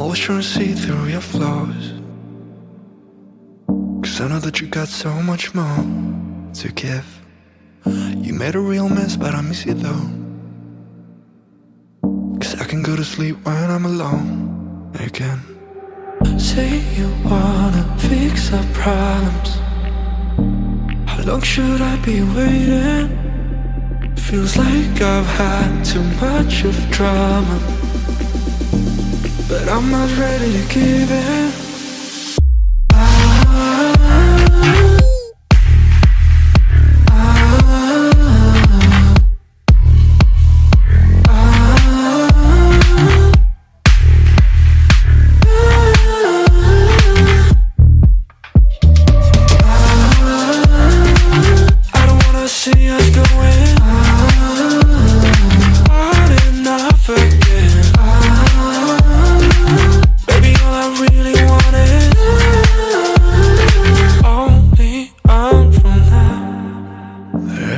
always trying to see through your flaws, 'cause I know that you got so much more to give. You made a real mess, but I miss you though, 'cause I can go to sleep when I'm alone again. Say you wanna fix our problems. How long should I be waiting? Feels like I've had too much of drama, but I'm not ready to give in.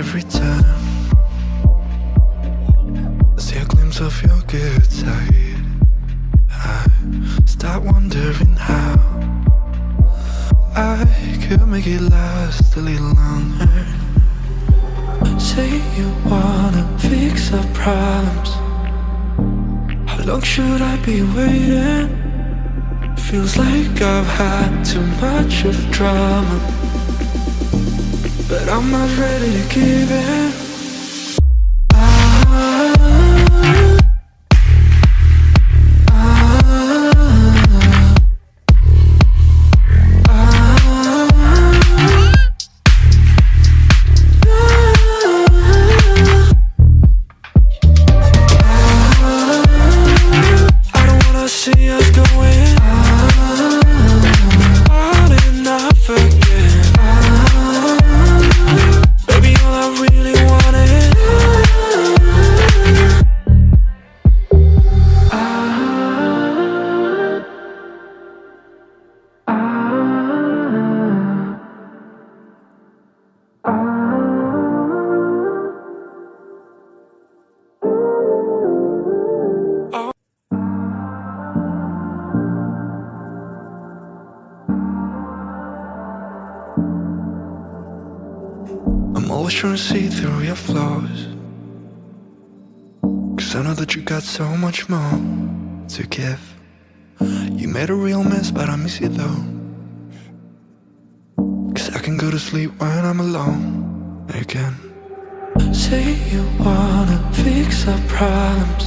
Every time I see a glimpse of your good side, I start wondering how I could make it last a little longer. Say you wanna fix our problems. How long should I be waiting? Feels like I've had too much of drama, but I'm not ready to give in. I don't wanna see us going on and off again. Baby, all I really want is I'm always trying to see through your flaws, 'cause I know that you got so much more to give. You made a real mess, but I miss you though, 'cause I can go to sleep when I'm alone again. Say you wanna fix our problems.